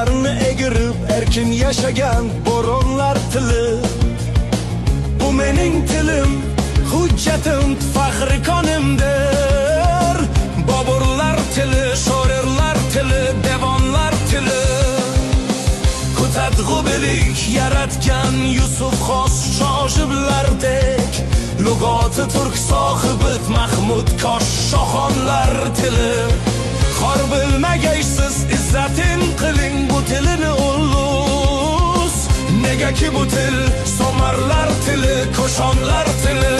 Dallarni egirib erkin yashagan bo'ronlar tili. Bu mening tilim, hujjatim, faxri konimdir. Boburlar tili, shoirlar tili, devonlar tili. Kutadg'ubilik yaratgan Yusuf xos shoshiblardek. Lugoti turk sohibit Mahmud Kosh shoxonlar tili. Xor bilmagaysiz izzatin qiling bu tilini ulus. Negaki bu til somarlar tili, ko'shonlar tili.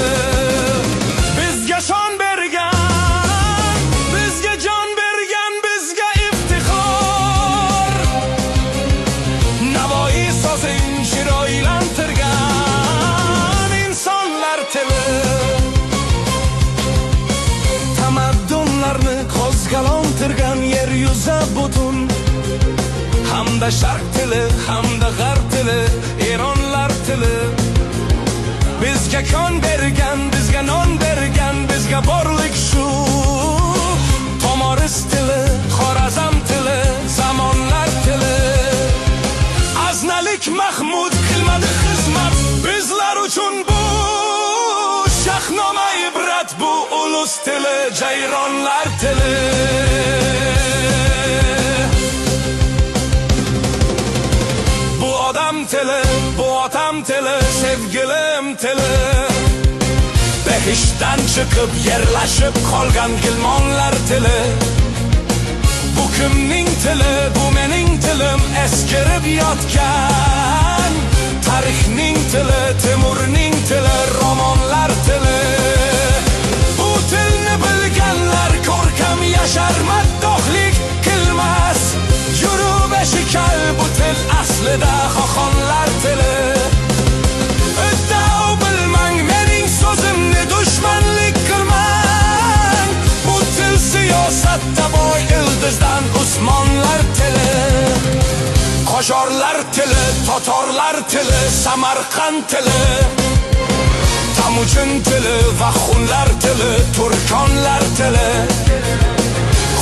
Bizga shon bergan, bizga jon bergan, bizga iftixor. Navoiy sozing chiroylantirgan insonlar tili. Tamaddunlarni qo'zg'alontirgan yer yuza butun. Hamda sharq tili, hamda g'arb tili, Eronlar tili. Bizga kon bergan, bizga non bergan, bizga borlik shu. Tomoris tili, Xorazm tili, zamonlar tili. Aznalik Mahmud qilmadi xizmat bizlar uchun bu. Shahnoma ibrat bu ulus tili, jayronlar tili. Bu odam tili, bu otam tili, sevgilim tili. Behishdan chiqib yerlashib qolgan gilmonlar tili. Bu kimning tili, bu mening tilim, eskirib yotgan tarixning tili, Temurning tili, romanlar tili. Bu tilni bilganlar ko'rkam yashar, maddohlik qilmas. Yurib eshikal bu til aslida xoxonlar tili. Iddao bilmang mening so'zimni, dushmanlik qilmang. Bu til siyosatda boy ildizdan Usmonlar tili. Qo'shorlar tili, Totorlar tili, Samarqand tili. Temujin tili va xunlar tili, Turkonlar tili.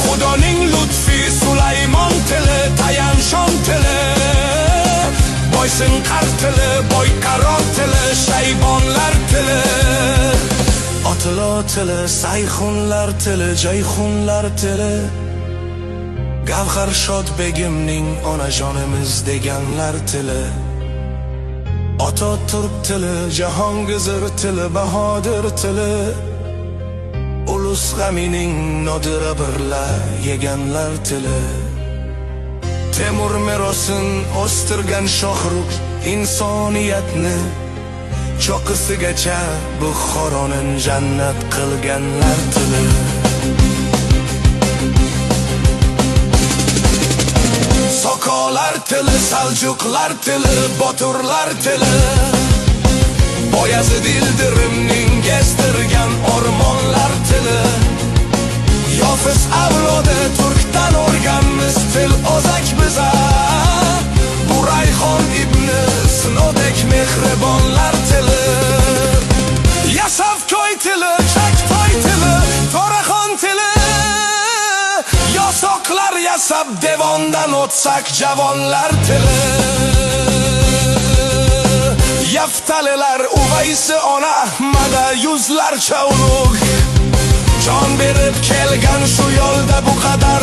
Xudoning lutfi Sulaymon tili, Tayanshon tili. Boysunqar tili, Boyqaror tili, Shaybonlar tili. Otilo tili, Sayxunlar tili, Jayxunlar tili. Gavharshod begimning onajonimiz deganlar tili. Otaturk tili, Jahongir tili, Bahodir tili. Ulus g'amining nodira birla yeganlar tili. Temur merosin o'stirgan Shohrux insoniyatni cho'qqisigacha Buxoroning jannat qilganlar tili. Sokolar tili, Saljuqlar tili, Boturlar tili. Boyazid Ildirimning gezdirgan o'rmonlar tili. Yofiz avlodi turkdan o'rganmiz til o'zak biza. Bu Rayhon ibn Sinodek mehribonlar tili. Yasavkoy tili, Chaktoy tili, To'raxon tili. Yosoqlar yasab devondan o'tsak javonlar tili. Yaftalilar Uvaysi ona Ahmada yuzlarcha ulug'. Jon berib kelgan shu yo'lda bu qadar